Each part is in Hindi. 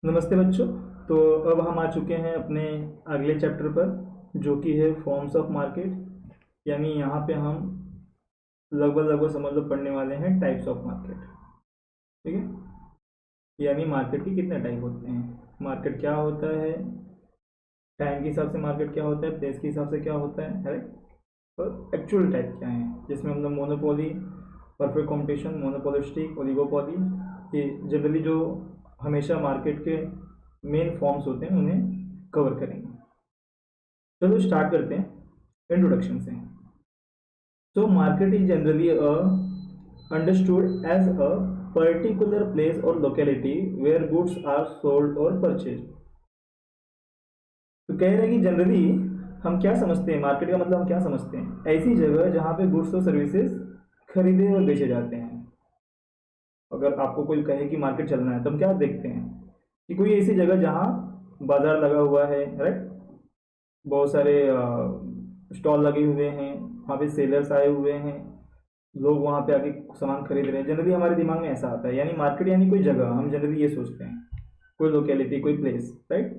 नमस्ते बच्चों। तो अब हम आ चुके हैं अपने अगले चैप्टर पर, जो कि है फॉर्म्स ऑफ मार्केट। यानी यहाँ पे हम लगभग समझ लो पढ़ने वाले हैं टाइप्स ऑफ मार्केट। ठीक है, यानी मार्केट के कितने टाइप होते हैं, मार्केट क्या होता है, टाइम के हिसाब से मार्केट क्या होता है, प्लेस के हिसाब से क्या होता है, राइट। और एक्चुअल टाइप क्या है, जिसमें मतलब monopoly, perfect competition, monopolistic, oligopoly, ये जनरली जो हमेशा मार्केट के मेन फॉर्म्स होते हैं उन्हें कवर करेंगे। चलो स्टार्ट करते हैं इंट्रोडक्शन से। So market is generally understood as a particular place or locality where goods are sold or purchased। तो कह रहे हैं कि जनरली हम क्या समझते हैं, मार्केट का मतलब हम क्या समझते हैं, ऐसी जगह जहाँ पे गुड्स और सर्विसेज खरीदे और बेचे जाते हैं। अगर आपको कोई कहे कि मार्केट चलना है तो हम क्या देखते हैं कि कोई ऐसी जगह जहाँ बाजार लगा हुआ है, राइट, बहुत सारे स्टॉल लगे हुए हैं, वहाँ पे सेलर्स आए हुए हैं, लोग वहाँ पे आके सामान खरीद रहे हैं। जनरली हमारे दिमाग में ऐसा आता है, यानी मार्केट यानी कोई जगह, हम जनरली ये सोचते हैं, कोई लोकेलिटी, कोई place, right.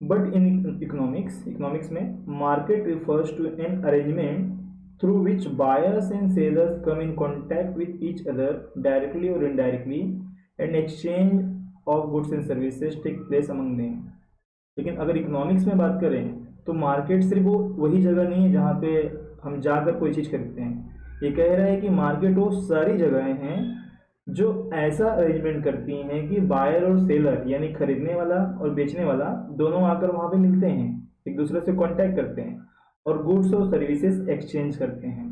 But in economics में market refers to an arrangement through which buyers and sellers come in contact with each other directly और indirectly and exchange of goods and services take place among them. लेकिन अगर इकोनॉमिक्स में बात करें तो मार्केट सिर्फ वो वही जगह नहीं है जहाँ पे हम जाकर कोई चीज़ खरीदते हैं। ये कह रहा है कि मार्केट वो सारी जगहें हैं जो ऐसा अरेंजमेंट करती हैं कि बायर और सेलर यानी खरीदने वाला और बेचने वाला दोनों आकर वहाँ पे मिलते हैं, एक दूसरे से कांटेक्ट करते हैं और गुड्स और सर्विसेज एक्सचेंज करते हैं।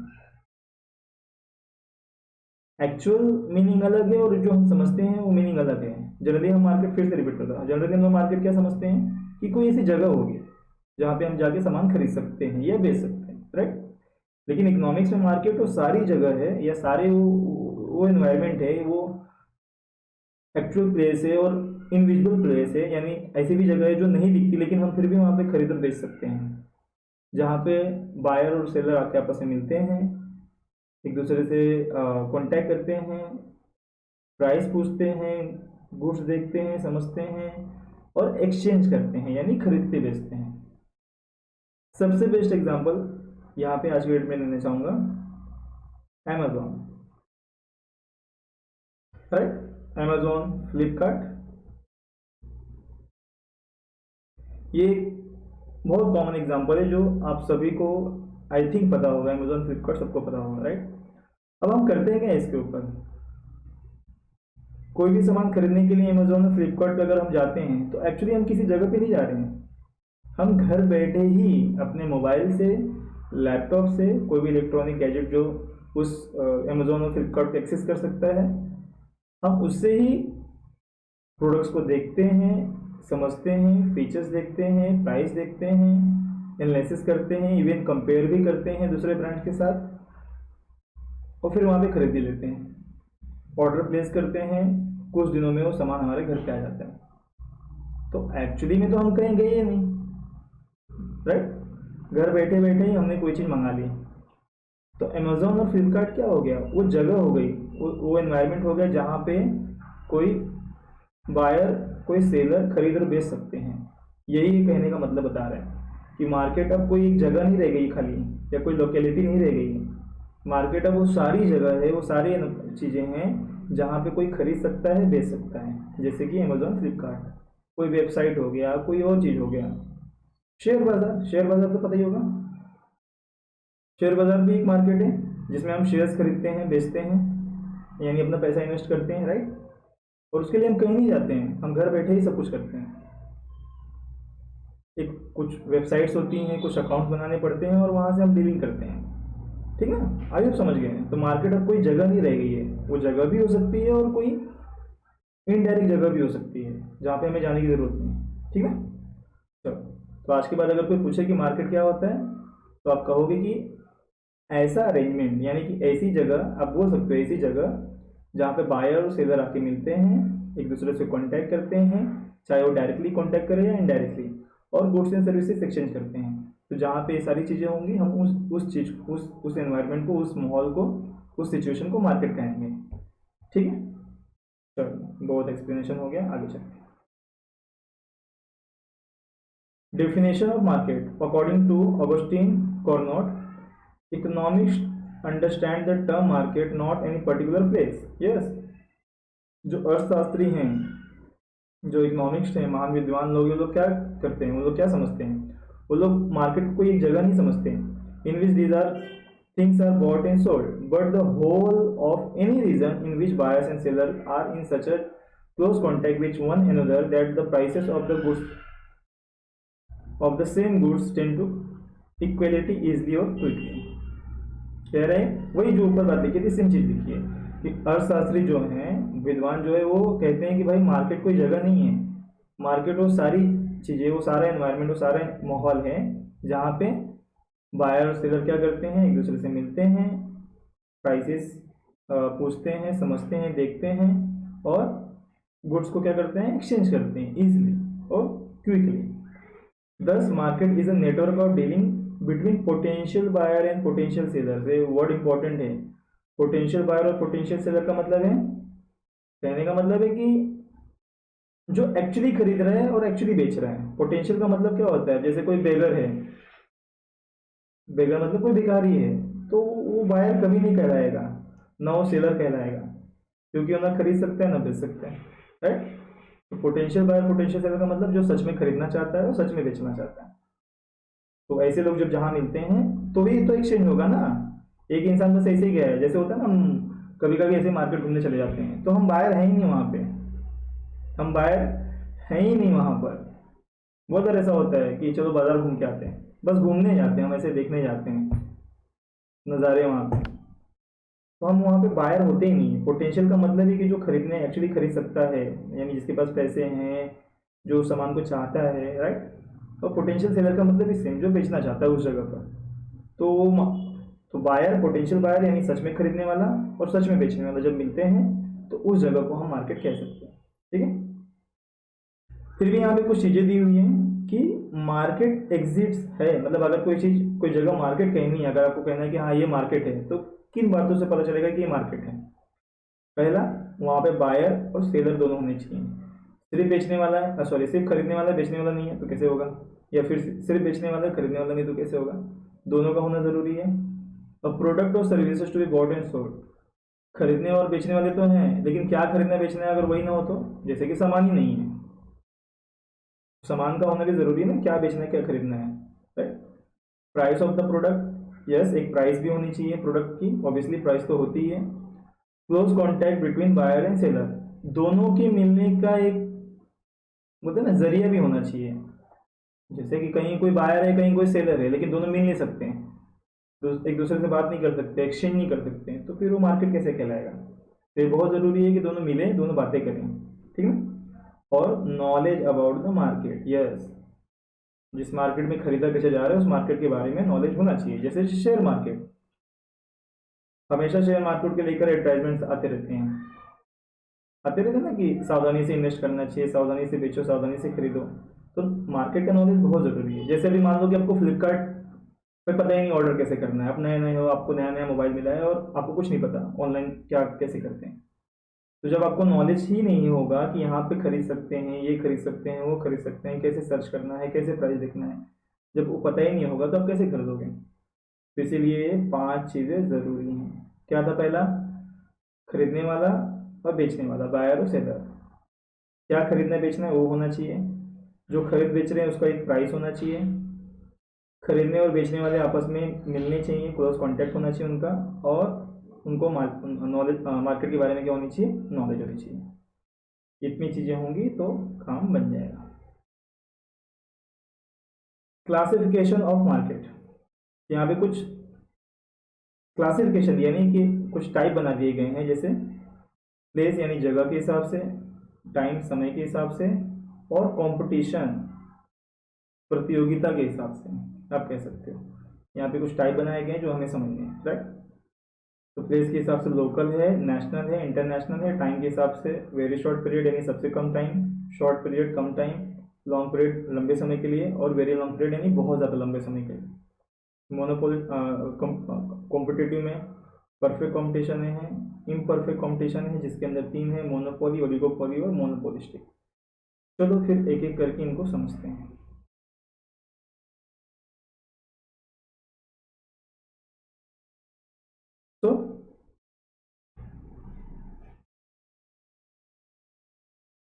एक्चुअल मीनिंग अलग है और जो हम समझते हैं वो मीनिंग अलग है। जनरली हम मार्केट, फिर से रिपीट करता हूँ, जनरली हम मार्केट क्या समझते हैं कि कोई ऐसी जगह होगी जहाँ पे हम जाके सामान खरीद सकते हैं या बेच सकते हैं, राइट। लेकिन इकोनॉमिक्स में मार्केट वो सारी जगह है या सारे वो एनवायरनमेंट है, वो एक्चुअल प्लेस है और इनविजिबल प्लेस है, यानी ऐसी भी जगह है जो नहीं दिखती लेकिन हम फिर भी वहाँ पे खरीद और बेच सकते हैं, जहाँ पे बायर और सेलर आके आपस में मिलते हैं, एक दूसरे से कांटेक्ट करते हैं, प्राइस पूछते हैं, गुड्स देखते हैं, समझते हैं और एक्सचेंज करते हैं, यानी खरीदते बेचते हैं। सबसे बेस्ट एग्जांपल यहाँ पे आज के डेट में लेना चाहूँगा अमेजोन, राइट। अमेजोन, फ्लिपकार्ट, ये बहुत कॉमन एग्जांपल है जो आप सभी को आई थिंक पता होगा। अमेजोन, फ्लिपकार्ट सबको पता होगा, राइट। अब हम करते हैं क्या इसके ऊपर, कोई भी सामान खरीदने के लिए अमेजोन और फ्लिपकार्ट पे अगर हम जाते हैं तो एक्चुअली हम किसी जगह पे नहीं जा रहे हैं, हम घर बैठे ही अपने मोबाइल से, लैपटॉप से, कोई भी इलेक्ट्रॉनिक गैजेट जो उस अमेजोन और फ्लिपकार्ट पे एक्सेस कर सकता है, हम उससे ही प्रोडक्ट्स को देखते हैं, समझते हैं, फीचर्स देखते हैं, प्राइस देखते हैं, एनालिसिस करते हैं, इवन कंपेयर भी करते हैं दूसरे ब्रांड के साथ और फिर वहाँ पे खरीद लेते हैं, ऑर्डर प्लेस करते हैं, कुछ दिनों में वो सामान हमारे घर पे आ जाता है। तो एक्चुअली में तो हम कहीं गए ही नहीं, राइट। घर बैठे बैठे ही हमने कोई चीज़ मंगा ली। तो अमेजोन और फ्लिपकार्ट क्या हो गया, वो जगह हो गई, वो एनवायरनमेंट हो गया जहाँ पे कोई बायर, कोई सेलर खरीद और बेच सकते हैं। यही कहने का मतलब बता रहा है कि मार्केट अब कोई एक जगह नहीं रह गई खाली, या कोई लोकेलिटी नहीं रह गई। मार्केट अब वो सारी जगह है, वो सारी चीज़ें हैं जहाँ पे कोई खरीद सकता है, बेच सकता है, जैसे कि अमेजोन, फ्लिपकार्ट, कोई वेबसाइट हो गया, कोई और चीज़ हो गया। शेयर बाजार, शेयर बाजार तो पता ही होगा, शेयर बाजार भी एक मार्केट है जिसमें हम शेयर्स खरीदते हैं, बेचते हैं, यानी अपना पैसा इन्वेस्ट करते हैं, राइट। और उसके लिए हम कहीं नहीं जाते हैं, हम घर बैठे ही सब कुछ करते हैं। एक कुछ वेबसाइट्स होती हैं, कुछ अकाउंट बनाने पड़ते हैं और वहाँ से हम डीलिंग करते हैं, ठीक ना। आइए आप समझ गए हैं। तो मार्केट अब कोई जगह नहीं रह गई है, वो जगह भी हो सकती है और कोई इनडायरेक्ट जगह भी हो सकती है जहाँ पे हमें जाने की ज़रूरत नहीं, ठीक है। चलो, तो आज के बाद अगर कोई पूछे कि मार्केट क्या होता है तो आप कहोगे कि ऐसा अरेंजमेंट, यानी कि ऐसी जगह, आप बोल सकते हो ऐसी जगह जहाँ पे बायर और सेलर आके मिलते हैं, एक दूसरे से कांटेक्ट करते हैं, चाहे वो डायरेक्टली कांटेक्ट करें या इनडायरेक्टली, और गुड्स एंड सर्विसेज एक्सचेंज करते हैं। तो जहाँ पे ये सारी चीज़ें होंगी, हम उस चीज़, उस एनवायरनमेंट को, उस माहौल को, उस सिचुएशन को मार्केट कहेंगे, ठीक है। चलो, बहुत एक्सप्लेनेशन हो गया, आगे चलते हैं। Definition of market. According to Augustine Carnot, economics understand the term market, not any particular place. Yes, जो अर्थशास्त्री हैं, जो इकोनॉमिक्स हैं, महान विद्वान लोग, ये लोग क्या करते हैं, वो लोग क्या समझते हैं, वो लोग मार्केट को कोई एक जगह नहीं समझते, in which these are things are bought and sold, but the whole of any region in which buyers and seller are in such a close contact which one another that the prices of the goods of the same goods tend to equality easily और quickly। कह रहे हैं वही जो ऊपर बात लिखी थी, सेम चीज लिखी है कि अर्थशास्त्री जो हैं, विद्वान जो है, वो कहते हैं कि भाई मार्केट कोई जगह नहीं है, मार्केट वो सारी चीज़ें, वो सारा एनवायरनमेंट, वो सारा माहौल है जहाँ पे बायर और सेलर क्या करते हैं, एक दूसरे से मिलते हैं, प्राइसेस पूछते हैं, समझते हैं, देखते हैं और गुड्स को क्या करते हैं, एक्सचेंज करते हैं ईजिली और quickly. Thus, market is a network of dealing between potential buyer and potential seller। ये वर्ड इंपॉर्टेंट है। पोटेंशियल बायर और पोटेंशियल सेलर का मतलब है, कहने का मतलब है कि जो एक्चुअली खरीद रहा है और एक्चुअली बेच रहा है। पोटेंशियल का मतलब क्या होता है, जैसे कोई बेगर है, बेगर मतलब कोई भिखारी है, तो वो बायर कभी नहीं कहलाएगा, ना वो सेलर कहलाएगा, क्योंकि वो ना खरीद सकता है ना बेच सकता है, राइट। तो पोटेंशियल बायर पोटेंशियल सेलर का मतलब जो सच में खरीदना चाहता है और सच में बेचना चाहता है। तो ऐसे लोग जब जहां मिलते हैं तो भी तो एक्सचेंज होगा ना। एक इंसान बस ऐसे ही गया है, जैसे होता है ना, हम कभी कभी ऐसे मार्केट घूमने चले जाते हैं, तो हम बायर हैं ही नहीं वहां पे, हम बायर हैं ही नहीं वहां पर। बहुत बार ऐसा होता है कि चलो बाजार घूम के आते हैं, बस घूमने जाते हैं, हम ऐसे देखने जाते हैं नज़ारे वहां पे, तो हम वहाँ पे बायर होते ही नहीं। पोटेंशियल का मतलब है कि जो खरीदने एक्चुअली खरीद सकता है, यानी जिसके पास पैसे हैं, जो सामान को चाहता है, राइट। और पोटेंशियल सेलर का मतलब भी सेम, जो बेचना चाहता है उस जगह पर। तो बायर, पोटेंशियल बायर यानी सच में खरीदने वाला और सच में बेचने वाला जब मिलते हैं तो उस जगह को हम मार्केट कह सकते हैं, ठीक है। फिर भी यहाँ पे कुछ चीज़ें दी हुई हैं कि मार्केट एग्जिट्स है, मतलब अगर कोई चीज़, कोई जगह मार्केट कहनी है, अगर आपको कहना है कि हाँ ये मार्केट है, तो किन बातों से पता चलेगा कि ये मार्केट है। पहला, वहाँ पे बायर और सेलर दोनों होने चाहिए। सिर्फ बेचने वाला है, सॉरी, सिर्फ खरीदने वाला बेचने वाला नहीं है तो कैसे होगा, या फिर सिर्फ बेचने वाला है खरीदने वाला नहीं तो कैसे होगा, दोनों का होना जरूरी है। और प्रोडक्ट और services to be bought and sold, खरीदने और बेचने वाले तो हैं, लेकिन क्या खरीदना बेचना है अगर वही ना हो तो, जैसे कि सामान ही नहीं है, सामान का होना भी जरूरी है ना, क्या बेचना है क्या खरीदना है, right. Price of the product, yes, एक प्राइस भी होनी चाहिए प्रोडक्ट की, ऑब्वियसली प्राइस तो होती ही है। Close contact between buyer and seller, दोनों के मिलने का एक बोलते हैं ना जरिया भी होना चाहिए, जैसे कि कहीं कोई बायर है कहीं कोई सेलर है, लेकिन दोनों मिल नहीं सकते हैं, एक दूसरे से बात नहीं कर सकते, एक्सचेंज नहीं कर सकते हैं, तो फिर वो मार्केट कैसे कहलाएगा। तो ये बहुत ज़रूरी है कि दोनों मिले, दोनों बातें करें, ठीक है। और knowledge about the market, yes, जिस मार्केट में खरीदा बेचा जा रहा है उस मार्केट के बारे में नॉलेज होना चाहिए। जैसे शेयर मार्केट, हमेशा शेयर मार्केट के लेकर एडवर्टाइजमेंट्स आते रहते हैं ना, कि सावधानी से इन्वेस्ट करना चाहिए, सावधानी से बेचो, सावधानी से खरीदो। तो मार्केट का नॉलेज बहुत ज़रूरी है। जैसे अभी मान लो कि आपको फ्लिपकार्ट पे पता ही नहीं ऑर्डर कैसे करना है, आप नए नए हो, आपको नया नया मोबाइल मिला है और आपको कुछ नहीं पता ऑनलाइन क्या कैसे करते हैं। तो जब आपको नॉलेज ही नहीं होगा कि यहाँ पे खरीद सकते हैं, ये खरीद सकते हैं, वो खरीद सकते हैं, कैसे सर्च करना है, कैसे प्राइस देखना है, जब वो पता ही नहीं होगा तो आप कैसे खरीदोगे। तो इसीलिए 5 चीज़ें ज़रूरी हैं। क्या था पहला, खरीदने वाला और बेचने वाला, बायर और सेलर, क्या खरीदना बेचना है वो होना चाहिए, जो खरीद बेच रहे हैं उसका एक प्राइस होना चाहिए, खरीदने और बेचने वाले आपस में मिलने चाहिए, क्लोज कांटेक्ट होना चाहिए उनका, और उनको नॉलेज मार्केट के बारे में क्या होनी चाहिए, नॉलेज होनी चाहिए। इतनी चीज़ें होंगी तो काम बन जाएगा। क्लासिफिकेशन ऑफ मार्केट, यहाँ पे कुछ क्लासिफिकेशन यानी कि कुछ टाइप बना दिए गए हैं, जैसे प्लेस यानी जगह के हिसाब से, टाइम समय के हिसाब से, और कंपटीशन प्रतियोगिता के हिसाब से आप कह सकते हो। यहाँ पे कुछ टाइप बनाए गए हैं जो हमें समझने हैं, राइट। तो प्लेस के हिसाब से लोकल है, नेशनल है, इंटरनेशनल है। टाइम के हिसाब से वेरी शॉर्ट पीरियड यानी सबसे कम टाइम, शॉर्ट पीरियड कम टाइम, लॉन्ग पीरियड लंबे समय के लिए, और वेरी लॉन्ग पीरियड यानी बहुत ज़्यादा लंबे समय के लिए। मोनोपोली कॉम्पिटिटिव में परफेक्ट कॉम्पिटिशन है, इम्परफेक्ट कॉम्पिटिशन है जिसके अंदर 3 है, मोनोपोली, ओलिगोपोली और मोनोपोलिस्टिक। चलो फिर एक एक करके इनको समझते हैं। तो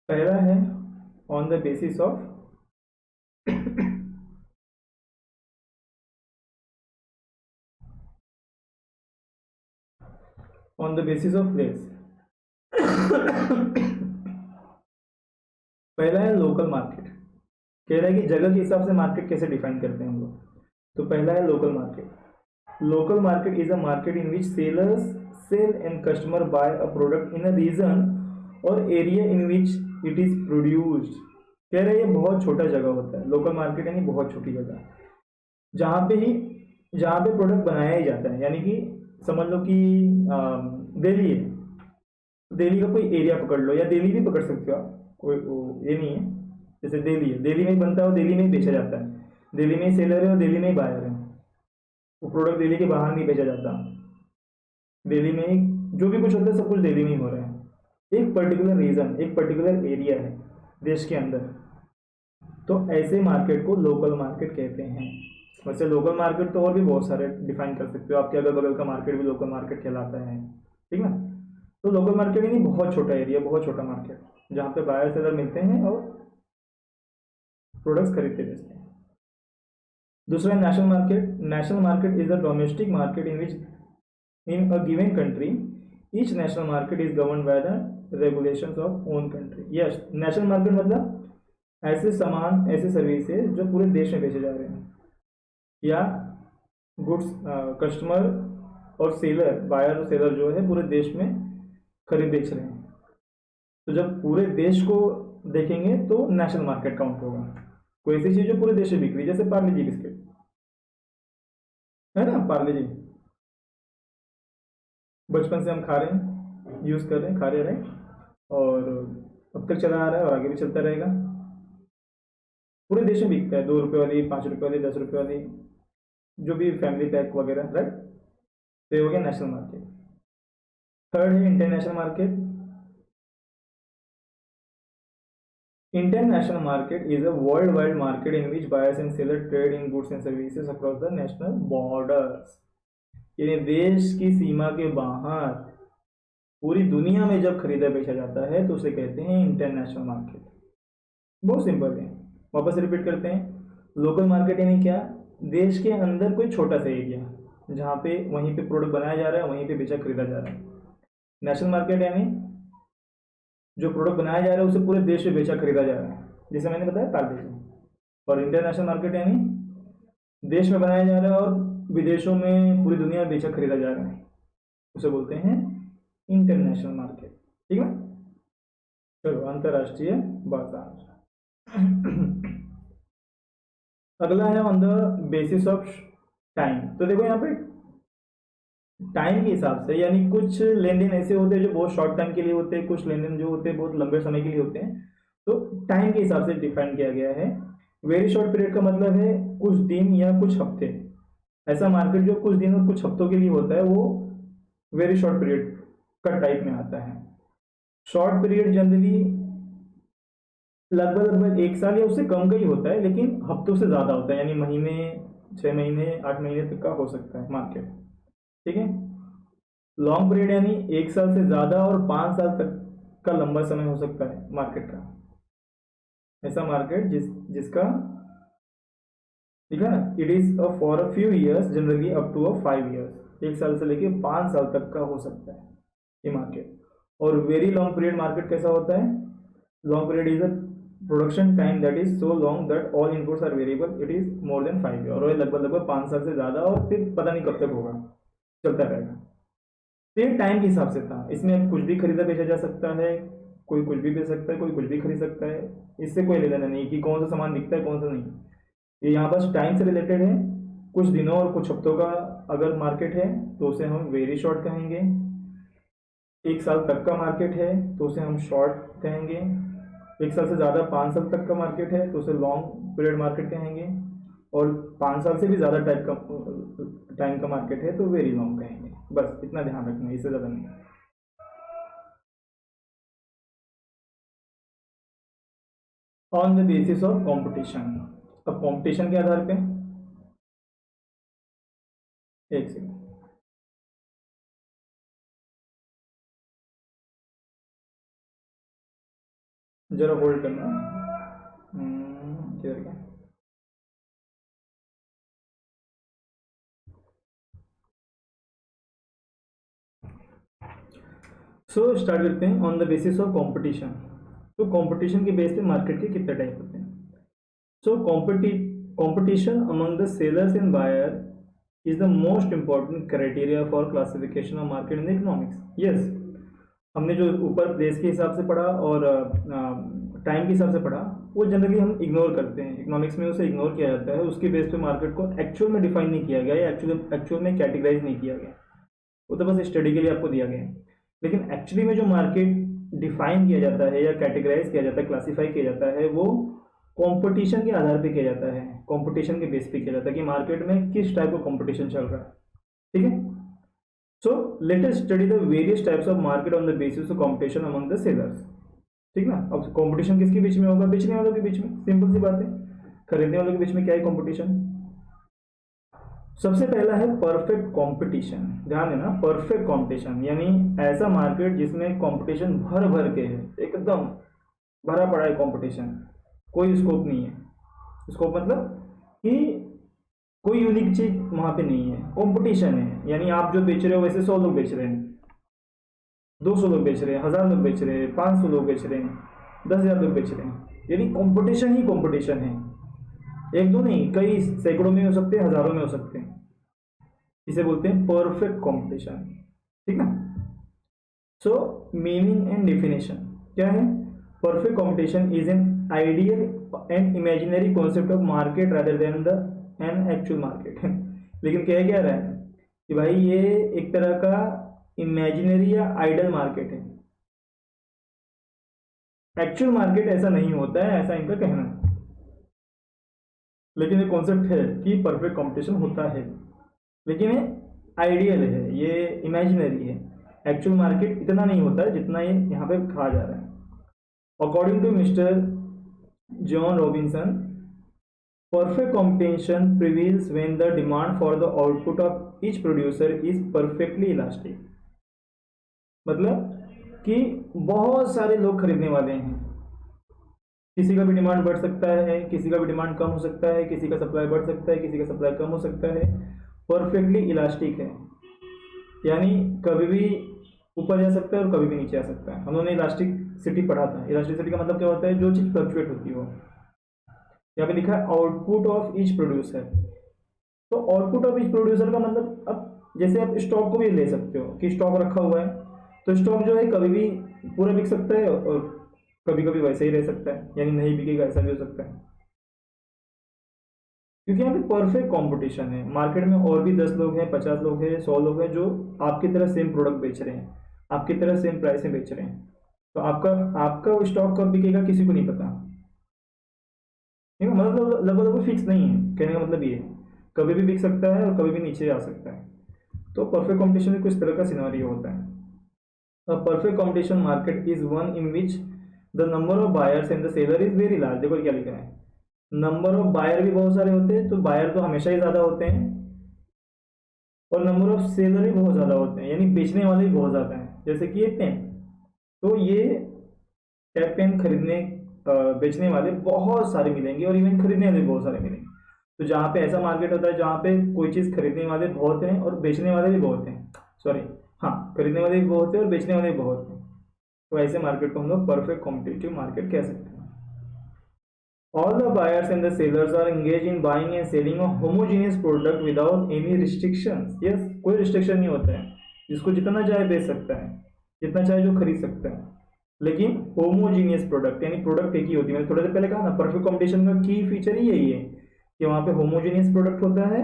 पहला है on the basis of on the basis of place. पहला है लोकल मार्केट। कह रहा है कि जगह के हिसाब से मार्केट कैसे डिफाइन करते हैं हम लोग। तो पहला है local market. Local market is a market in which sellers sell and customer buy a product in a region और area in which it is produced. कह रहे हैं ये बहुत छोटा जगह होता है। लोकल मार्केट यानी बहुत छोटी जगह जहाँ पे प्रोडक्ट बनाया ही जाता है। यानी कि समझ लो कि दिल्ली है, दिल्ली का कोई एरिया पकड़ लो, या दिल्ली भी पकड़ सकते हो आप, कोई ये नहीं है। जैसे दिल्ली है, दिल्ली में ही बनता है और दिल्ली में ही बेचा जाता है, दिल्ली में ही सेलर है और दिल्ली में ही बायर है। वो प्रोडक्ट दिल्ली के बाहर नहीं बेचा जाता, दिल्ली में ही जो भी कुछ होता है सब कुछ दिल्ली में ही हो रहा है। एक पर्टिकुलर रीजन, एक पर्टिकुलर एरिया है देश के अंदर, तो ऐसे मार्केट को लोकल मार्केट कहते हैं। वैसे लोकल मार्केट तो और भी बहुत सारे डिफाइन कर सकते हो, आपके अगल बगल का मार्केट भी लोकल मार्केट कहलाता है, ठीक ना। तो लोकल मार्केट यानी बहुत छोटा एरिया, बहुत छोटा मार्केट जहाँ पे बायर सेलर मिलते हैं और प्रोडक्ट्स खरीदते बेचते हैं। दूसरा national market. National market is the domestic market in which in a given country each national market is govern by the regulations of own country. Yes, national market मतलब ऐसे सामान, ऐसे सर्विसेज जो पूरे देश में बेचे जा रहे हैं, या गुड्स कस्टमर और सेलर, बायर और सेलर जो है पूरे देश में खरीद बेच रहे हैं। तो जब पूरे देश को देखेंगे तो नेशनल मार्केट काउंट होगा। कोई ऐसी चीज जो पूरे देश में बिक रही है, जैसे पार्ले जी बिस्किट है ना, पार्ले जी बचपन से हम खा रहे हैं, यूज कर रहे हैं, खा रहे हैं, और अब तक चला आ रहा है और आगे भी चलता रहेगा। पूरे देश में बिकता है, 2 रुपये वाली, 5 रुपये वाली, 10 रुपये वाली, जो भी फैमिली पैक वगैरह, राइट। तो ये हो गया नेशनल मार्केट। थर्ड है international market. International market is a worldwide market in which buyers and sellers trade in goods and services across the national borders। यानी देश की सीमा के बाहर पूरी दुनिया में जब खरीदा बेचा जाता है तो उसे कहते हैं इंटरनेशनल मार्केट। बहुत सिंपल है, वापस रिपीट करते हैं। लोकल मार्केट यानी क्या, देश के अंदर कोई छोटा सा एरिया जहाँ पे वहीं पे प्रोडक्ट बनाया जा रहा है, वहीं पे बेचा खरीदा जा रहा है। नेशनल मार्केट यानी जो प्रोडक्ट बनाया जा रहा है उसे पूरे देश में बेचा खरीदा जा रहा है, जैसे मैंने बताया पार्ले जी। और इंटरनेशनल मार्केट यानी देश में बनाया जा रहा है और विदेशों में, पूरी दुनिया में बेचा खरीदा जा रहा है, उसे बोलते हैं इंटरनेशनल मार्केट, ठीक है। चलो, अंतरराष्ट्रीय बाजार। अगला है on the basis of time. तो देखो यहाँ पे टाइम के हिसाब से, यानी कुछ लेन देन ऐसे होते हैं जो बहुत शॉर्ट टाइम के लिए होते हैं, कुछ लेन देन जो होते हैं बहुत लंबे समय के लिए होते हैं। तो टाइम के हिसाब से डिफाइन किया गया है। वेरी शॉर्ट पीरियड का मतलब है कुछ दिन या कुछ हफ्ते। ऐसा मार्केट जो कुछ दिन और कुछ हफ्तों के लिए होता है वो वेरी शॉर्ट पीरियड का टाइप में आता है। शॉर्ट पीरियड जनरली लगभग लगभग 1 साल या उससे कम का ही होता है, लेकिन हफ्तों से ज़्यादा होता है, यानी महीने, 6 महीने, 8 महीने तक का हो सकता है मार्केट, ठीक है। लॉन्ग पीरियड यानी 1 साल से ज़्यादा और 5 साल तक का लंबा समय हो सकता है मार्केट का। ऐसा मार्केट जिसका, ठीक है ना, it is for a few years, generally up to 5 years, 1 साल से लेके 5 साल तक का हो सकता है ये मार्केट। और वेरी लॉन्ग पीरियड मार्केट कैसा होता है, long period is a production time that is so long that all inputs are variable, it is more than 5 year, और ये लगभग लगभग 5 साल से ज़्यादा, और फिर पता नहीं कब तक होगा, चलता रहेगा। तो ये टाइम के हिसाब से था। इसमें कुछ भी खरीदा बेचा जा सकता है, कोई कुछ भी बेच सकता है, कोई कुछ भी खरीद सकता है, इससे कोई लेना नहीं कि कौन सा सामान बिकता है कौन सा नहीं। ये यहाँ बस टाइम से रिलेटेड है। कुछ दिनों और कुछ हफ्तों का अगर मार्केट है तो उसे हम वेरी शॉर्ट कहेंगे। 1 साल तक का मार्केट है तो उसे हम शॉर्ट कहेंगे। 1 साल से ज़्यादा 5 साल तक का मार्केट है तो उसे लॉन्ग पीरियड मार्केट कहेंगे। और 5 साल से भी ज़्यादा टाइम का मार्केट है तो वेरी लॉन्ग कहेंगे। बस इतना ध्यान रखना है, इससे ज़्यादा नहीं। On the basis of competition. अब कंपटीशन के आधार पे, एक सेकंड, जरा होल्ड करना। किधर गया? सो स्टार्ट करते हैं on the basis of competition. तो कंपटीशन के बेस पे मार्केट के कितने टाइप होते हैं? सो competition among the sellers and buyer is the most important criteria for classification of market in the economics. Yes, हमने जो ऊपर प्लेस के हिसाब से पढ़ा और टाइम के हिसाब से पढ़ा, वो जनरली हम इग्नोर करते हैं। इकोनॉमिक्स में उसे इग्नोर किया जाता है। उसके बेस पे मार्केट को एक्चुअल में डिफाइन नहीं किया गया या एक्चुअल में कैटेगराइज नहीं किया गया, वो तो बस स्टडी के लिए आपको दिया गया है। लेकिन एक्चुअली में जो मार्केट डिफाइन किया जाता है या कैटेगराइज किया जाता है, क्लासीफाई किया जाता है, वो कंपटीशन के आधार पे किया जाता है। कंपटीशन के बेस पे किया जाता है कि मार्केट में किस टाइप का कंपटीशन चल रहा है। ठीक है, so let us study the various types of market on the basis of competition among the sellers. ठीक ना, अब कंपटीशन किसके बीच में होगा? बेचने वालों के बीच में। सिंपल सी बात है, खरीदने वालों के बीच में क्या है कंपटीशन? सबसे पहला है परफेक्ट कंपटीशन। ध्यान देना, परफेक्ट कंपटीशन यानी ऐसा मार्केट जिसमें कंपटीशन भर भर के है, एकदम भरा पड़ा है कंपटीशन, कोई स्कोप नहीं है। स्कोप मतलब कि कोई यूनिक चीज वहां पे नहीं है, कंपटीशन है। यानी आप जो बेच रहे हो वैसे 100 लोग बेच रहे हैं, 200 लोग बेच रहे हैं, 1000 लोग बेच रहे हैं, 500 लोग बेच रहे हैं, 10,000 लोग बेच रहे हैं। यानी कंपटीशन ही कंपटीशन है, एक दो नहीं, कई सैकड़ों में हो सकते हैं, हजारों में हो सकते हैं। इसे बोलते हैं परफेक्ट कंपटीशन। ठीक ना, सो मीनिंग एंड डेफिनेशन क्या है? Perfect competition is an ideal and imaginary concept of market rather than the an actual market. लेकिन क्या रहा है कि भाई ये एक तरह का इमेजिनरी या आइडल मार्केट है, एक्चुअल मार्केट ऐसा नहीं होता है, ऐसा इनका कहना है। लेकिन ये कॉन्सेप्ट है कि परफेक्ट कंपटीशन होता है, लेकिन ये आइडियल है, ये इमेजिनरी है। एक्चुअल मार्केट इतना नहीं होता है जितना ये यहाँ पे कहा जा रहा है। According to mister John Robinson, perfect competition prevails when the demand for the output of each producer is perfectly elastic। मतलब कि बहुत सारे लोग खरीदने वाले हैं, किसी का भी डिमांड बढ़ सकता है, किसी का भी डिमांड कम हो सकता है, किसी का सप्लाई बढ़ सकता है, किसी का सप्लाई कम हो सकता है। परफेक्टली इलास्टिक है, यानी कभी भी ऊपर जा सकता है और कभी भी नीचे आ सकता है। हम लोगों ने इलास्टिसिटी पढ़ा था। इलास्टिसिटी का मतलब क्या होता है? जो चीज़ फ्लक्चुएट होती हो। यहाँ पे लिखा है आउटपुट ऑफ ईच प्रोड्यूसर। तो आउटपुट ऑफ ईच प्रोड्यूसर का मतलब, अब जैसे आप स्टॉक को भी ले सकते हो कि स्टॉक रखा हुआ है, तो स्टॉक जो है कभी भी पूरा बिक सकता है और कभी कभी वैसे ही रह सकता है, यानी नहीं बिकेगा, ऐसा भी हो सकता है। क्योंकि यहाँ पे परफेक्ट कंपटीशन है। मार्केट में और भी 10 लोग हैं, 50 लोग हैं, 100 लोग हैं जो आपकी तरह सेम प्रोडक्ट बेच रहे हैं, आपकी तरह सेम प्राइस में बेच रहे हैं। तो आपका स्टॉक कब बिकेगा किसी को नहीं पता। मतलब लगभग फिक्स नहीं है, कहने का मतलब ये है कभी भी बिक सकता है और कभी भी नीचे आ सकता है। तो परफेक्ट कंपटीशन में कुछ तरह का सिनेरियो होता है। A perfect competition market is one in which the number of buyers and the seller is very large. देखो क्या लिखा है, नंबर ऑफ बायर भी बहुत सारे होते हैं, तो बायर तो हमेशा ही ज़्यादा होते हैं, और नंबर ऑफ सेलर भी बहुत ज़्यादा होते हैं, यानी बेचने वाले भी बहुत ज़्यादा हैं। जैसे कि ये पेन, तो ये टैप पेन खरीदने बेचने वाले बहुत सारे मिलेंगे और इवन खरीदने वाले बहुत सारे मिलेंगे। तो जहाँ पे ऐसा मार्केट होता है जहाँ पे कोई चीज़ खरीदने वाले बहुत हैं और बेचने वाले भी बहुत हैं, सॉरी हाँ, खरीदने वाले भी बहुत हैं और बेचने वाले भी बहुत हैं, तो ऐसे मार्केट को हम लोग परफेक्ट कॉम्पिटिटिव मार्केट कह सकते हैं। All the buyers and the sellers are engaged in buying and selling a homogeneous product without any restrictions। Yes, कोई रिस्ट्रिक्शन नहीं होता है, जिसको जितना चाहे बेच सकता है, जितना चाहे जो खरीद सकता है। लेकिन होमोजीनियस प्रोडक्ट, यानी प्रोडक्ट एक ही होती है। मैंने थोड़ा देर पहले कहा ना, परफेक्ट कंपटीशन का की फीचर ही यही है कि वहाँ पे होमोजीनियस प्रोडक्ट होता है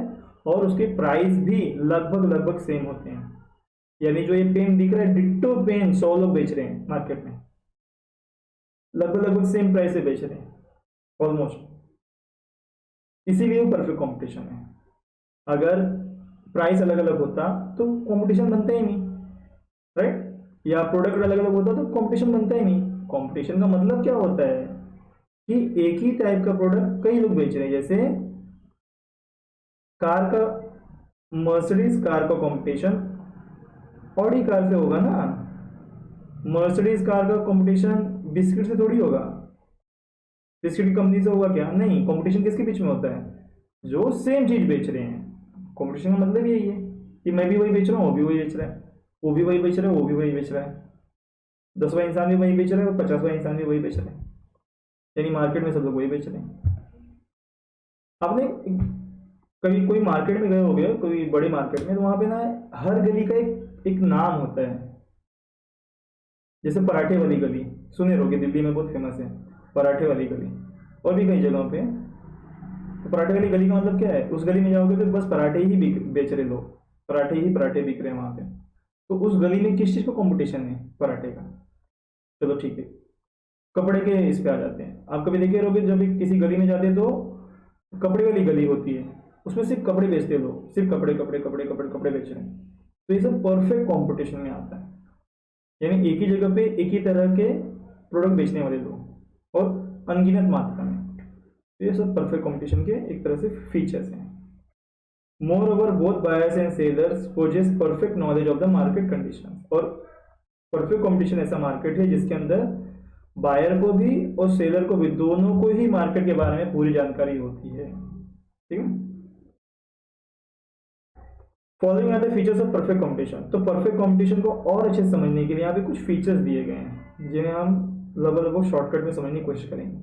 और उसके प्राइस भी लगभग सेम होते हैं। यानी जो ये पेन दिख रहा है, डिट्टो पेन 100 लोग बेच रहे हैं मार्केट में, लगभग सेम प्राइस से बेच रहे हैं ऑलमोस्ट, इसीलिए वो परफेक्ट कंपटीशन है। अगर प्राइस अलग अलग होता तो कंपटीशन बनता ही नहीं, राइट? या प्रोडक्ट अलग अलग होता तो कंपटीशन बनता ही नहीं। कंपटीशन का मतलब क्या होता है कि एक ही टाइप का प्रोडक्ट कई लोग बेच रहे हैं। जैसे कार का, मर्सिडीज कार का कंपटीशन ऑडी कार से होगा ना, मर्सिडीज कार का कंपटीशन बिस्किट से थोड़ी होगा, डिस्ट्रीब्यूटिव कंपनी से होगा क्या? नहीं, कंपटीशन किसके बीच में होता है? जो सेम चीज बेच रहे हैं। कंपटीशन का मतलब यही है कि मैं भी वही बेच रहा हूँ, वो भी वही बेच रहा है, वो भी वही बेच रहा है, वो भी वही बेच रहा है, 10वां इंसान भी वही बेच रहा है और 50वां इंसान भी वही बेच रहा है, यानी मार्केट में सब लोग वही बेच रहे हैं। आपने कभी कोई मार्केट में गए हो गए, कोई बड़ी मार्केट में, तो वहां पे ना हर गली का एक नाम होता है। जैसे पराठे वाली गली सुने रहोगे, दिल्ली में बहुत फेमस है पराठे वाली गली, और भी कई जगहों पे। तो पराठे वाली गली का मतलब क्या है? उस गली में जाओगे तो बस पराठे ही बेच रहे लोग, पराठे ही पराठे बिक रहे हैं वहां पे। तो उस गली में किस चीज का कंपटीशन है? पराठे का। चलो ठीक है, कपड़े के इस पे आ जाते हैं। आप कभी देखे रहोगे जब किसी गली में जाते हैं तो कपड़े वाली गली होती है, उसमें सिर्फ कपड़े बेचते हैं लोग, सिर्फ कपड़े कपड़े कपड़े कपड़े कपड़े बेच रहे हैं। तो ये सब परफेक्ट कंपटीशन में आता है, यानी एक ही जगह पे एक ही तरह के प्रोडक्ट बेचने वाले लोग और अनगिनत मात्रा में। तो ये सब परफेक्ट कंपटीशन के एक तरह से फीचर्स हैं। Moreover both buyers and sellers possess perfect knowledge of the market condition. और परफेक्ट कंपटीशन ऐसा मार्केट है जिसके अंदर बायर को भी और सेलर को भी, दोनों को ही मार्केट के बारे में पूरी जानकारी होती है। ठीक है, following are the features of perfect competition. तो परफेक्ट कंपटीशन को और अच्छे से समझने के लिए यहाँ पे कुछ फीचर्स दिए गए हैं जिन्हें हम लगभग शॉर्टकट में समझने की कोशिश करेंगे।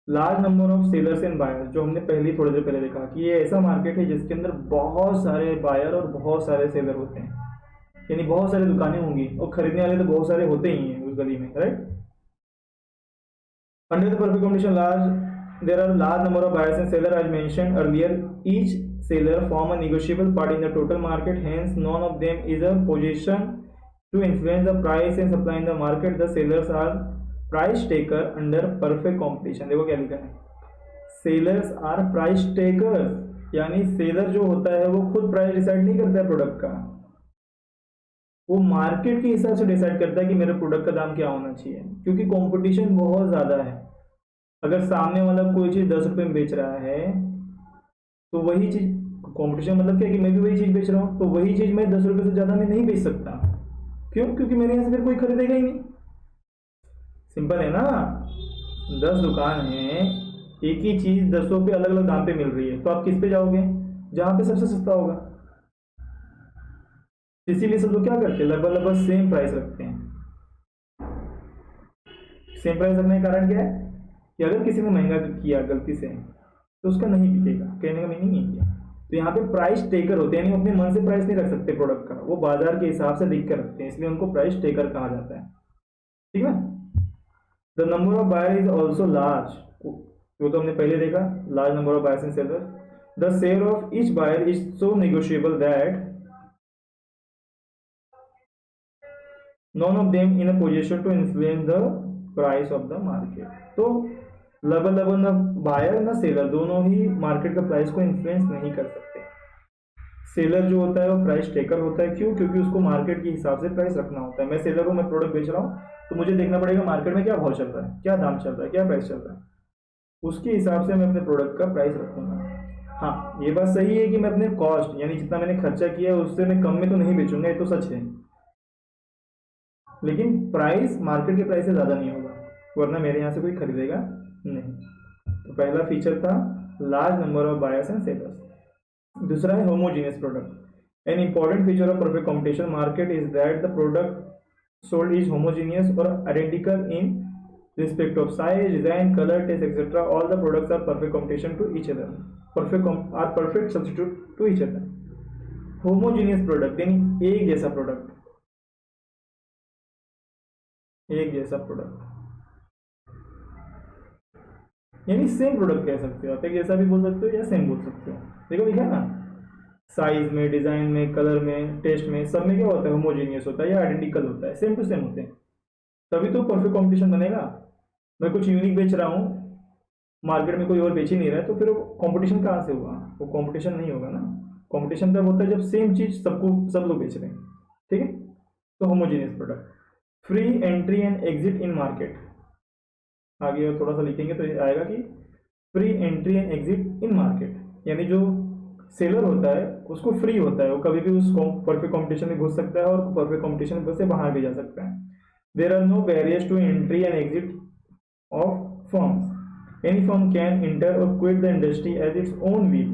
Large number of sellers and buyers, जो हमने थोड़ी देर पहले देखा कि ये ऐसा मार्केट है जिसके अंदर बहुत सारे बायर और बहुत सारे सेलर होते हैं, यानी बहुत सारी दुकानें होंगी और खरीदने वाले तो बहुत सारे होते ही हैं उस गली में, right. Under the perfect competition, there are large number of buyers and sellers as mentioned earlier. Each seller form a negotiable part in the total market. Hence, none of them is a position to influence the price and supply in the market. The sellers are price taker under perfect competition. देखो क्या लिखा है, सेलर्स आर प्राइस टेकर्स, यानी सेलर जो होता है वो खुद प्राइस डिसाइड नहीं करता है प्रोडक्ट का, वो मार्केट के हिसाब से डिसाइड करता है कि मेरे प्रोडक्ट का दाम क्या होना चाहिए, क्योंकि कंपटीशन बहुत ज़्यादा है। अगर सामने वाला कोई चीज़ 10 रुपये में बेच रहा है तो वही चीज़, कंपटीशन मतलब क्या कि मैं भी वही चीज़ बेच रहा हूँ, तो वही चीज़ मैं 10 रुपये से ज़्यादा में नहीं बेच सकता। क्यों? क्योंकि मेरे यहाँ से फिर कोई खरीदेगा ही नहीं। सिंपल है ना, 10 दुकान है, एक ही चीज़ 10 रुपये अलग अलग दाम पे मिल रही है, तो आप किस पे जाओगे? जहाँ पे सबसे सस्ता होगा। इसीलिए सब लोग क्या करते हैं, लगभग सेम प्राइस रखते हैं। सेम प्राइस रखने का कारण क्या है कि अगर किसी ने महंगा किया गलती से तो उसका नहीं बिकेगा, कहने का मीनिंग नहीं है। तो यहाँ पे प्राइस टेकर होते हैं, यानी अपने मन से प्राइस नहीं रख सकते प्रोडक्ट का, वो बाजार के हिसाब से देख कर रखते हैं, इसलिए उनको प्राइस टेकर कहा जाता है। ठीक है, the number of buyer is also large, वो तो हमने पहले देखा, large number of buyers and seller. The share of each buyer is so negotiable that none of them in a position to influence the price of the market। तो लगभग ना बायर ना सेलर दोनों ही मार्केट का प्राइस को इन्फ्लुएंस नहीं कर सकते। सेलर जो होता है वो प्राइस टेकर होता है। क्यों? क्योंकि उसको मार्केट के हिसाब से प्राइस रखना होता है। मैं सेलर हूँ, मैं प्रोडक्ट बेच रहा हूँ, तो मुझे देखना पड़ेगा मार्केट में क्या भाव चल रहा है, क्या दाम चल रहा है, क्या प्राइस चल रहा है, उसके हिसाब से मैं अपने प्रोडक्ट का प्राइस रखूंगा। हाँ, ये बात सही है कि मैं अपने कॉस्ट, यानी जितना मैंने खर्चा किया है उससे मैं कम में तो नहीं बेचूंगा, ये तो सच है, लेकिन प्राइस मार्केट के प्राइस से ज़्यादा नहीं होगा, वरना मेरे यहाँ से कोई खरीदेगा नहीं। तो पहला फीचर था large number of buyers and sellers. दूसरा है homogeneous product. An important feature of perfect competition market is that the product sold is homogeneous और identical in respect of size, design, color, taste, etc. All the products are perfect competition to each other. Perfect substitute to each other. Homogeneous product यानी एक जैसा प्रोडक्ट, एक जैसा प्रोडक्ट यानी सेम प्रोडक्ट कह सकते हो आप, एक जैसा भी बोल सकते हो या सेम बोल सकते हो। देखो लिखा है ना, साइज में, डिजाइन में, कलर में, टेस्ट में, सब में क्या होता है, होमोजीनियस होता है या आइडेंटिकल होता है, सेम टू सेम होते हैं, तभी तो परफेक्ट कॉम्पिटिशन बनेगा। मैं कुछ यूनिक बेच रहा हूँ, मार्केट में कोई और बेच ही नहीं रहा है, तो फिर वो कॉम्पिटिशन कहाँ से होगा? वो कॉम्पिटिशन नहीं होगा ना। कॉम्पिटिशन तब होता है जब सेम चीज सब लोग बेच रहे हैं। ठीक है, तो homogeneous product. Free entry and exit in market, आगे और थोड़ा सा लिखेंगे तो आएगा कि free entry and exit in market, यानी जो सेलर होता है उसको फ्री होता है, वो कभी भी उस परफेक्ट कॉम्पिटिशन में घुस सकता है और परफेक्ट कॉम्पिटिशन से बाहर भी जा सकता है। There are no barriers to entry and exit of firms, Any firm can enter or quit the industry as its own will.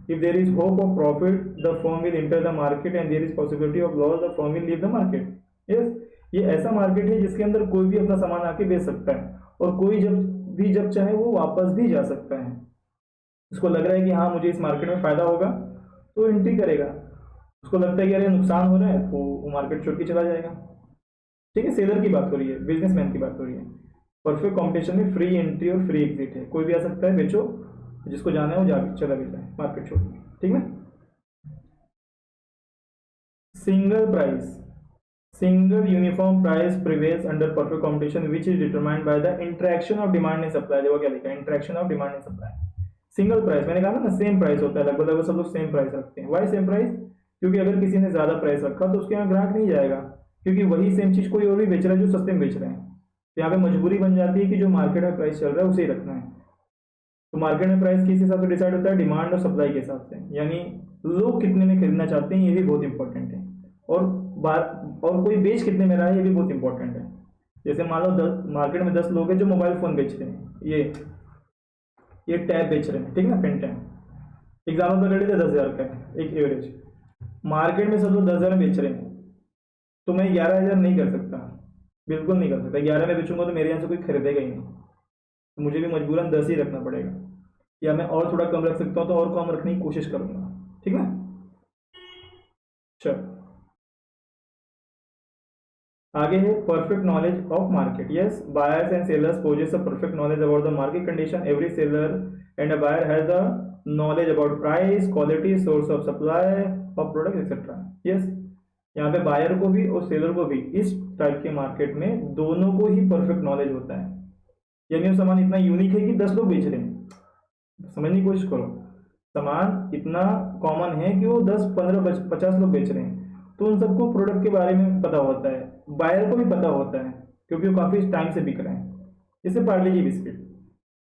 If there is hope of profit, the firm will enter the market, and there is possibility of loss, the firm will leave the market. Yes, ये ऐसा मार्केट है जिसके अंदर कोई भी अपना सामान आके बेच सकता है और कोई जब चाहे वो वापस भी जा सकता है। उसको लग रहा है कि हाँ मुझे इस मार्केट में फायदा होगा तो एंट्री करेगा, उसको लगता है कि अरे नुकसान हो रहा है तो वो मार्केट छोड़ के चला जाएगा। ठीक है, सेलर की बात हो रही है, बिजनेसमैन की बात हो रही है। परफेक्ट कंपटीशन में फ्री एंट्री और फ्री एग्जिट है, कोई भी आ सकता है, बेचो, जिसको जाना है वो चला भी जाए मार्केट छोड़ के। ठीक है, single uniform price prevails under perfect competition which is determined by the interaction of demand and supply. देखो क्या लिखा है, interaction of demand and supply. Single price, मैंने कहा ना सेम प्राइस होता है, लगभग सब लोग सेम प्राइस रखते हैं। Why same price? क्योंकि अगर किसी ने ज्यादा प्राइस रखा तो उसके यहाँ ग्राहक नहीं जाएगा, क्योंकि वही सेम चीज कोई और भी बेच रहा है जो सस्ते में बेच रहे हैं। तो यहाँ पे मजबूरी बन जाती है कि जो मार्केट में प्राइस चल रहा है उसे ही रखना है। तो मार्केट में प्राइस किस हिसाब से डिसाइड होता है? डिमांड और सप्लाई के हिसाब से, यानी लोग कितने में खरीदना चाहते हैं, ये भी बहुत इंपॉर्टेंट है। और कोई बेच कितने में रहा है, ये भी बहुत इंपॉर्टेंट है। जैसे मान लो मार्केट में 10 लोग हैं जो मोबाइल फोन बेच रहे हैं, ये टैब बेच रहे हैं, ठीक है ना, पेन टैब। एग्जाम्पल पकड़ लेते 10,000 का है एक एवरेज, मार्केट में सब लोग 10,000 में बेच रहे हैं, तो मैं 11,000 नहीं कर सकता, बिल्कुल नहीं कर सकता। 11 में बेचूंगा तो मेरे यहाँ से कोई खरीदेगा ही नहीं, तो मुझे भी मजबूरन 10 ही रखना पड़ेगा, या मैं और थोड़ा कम रख सकता हूँ तो और कम रखने की कोशिश करूंगा। ठीक है, चलो आगे है perfect knowledge of market. Yes, buyers and sellers possess a perfect knowledge about the market condition. Every seller and a buyer has the knowledge about price, quality, source of supply of product etcetera. Yes, यहाँ पे बायर को भी और सेलर को भी इस टाइप के मार्केट में दोनों को ही परफेक्ट नॉलेज होता है। यानी वो सामान इतना यूनिक है कि 10 लोग बेच रहे हैं, समझने की कोशिश करो, सामान इतना कॉमन है कि वो 10, 15, 50 लोग बेच रहे हैं, तो उन सबको प्रोडक्ट के बारे में पता होता है, बायर को भी पता होता है, क्योंकि वो काफ़ी टाइम से बिक रहे हैं। जैसे पार्ले जी बिस्किट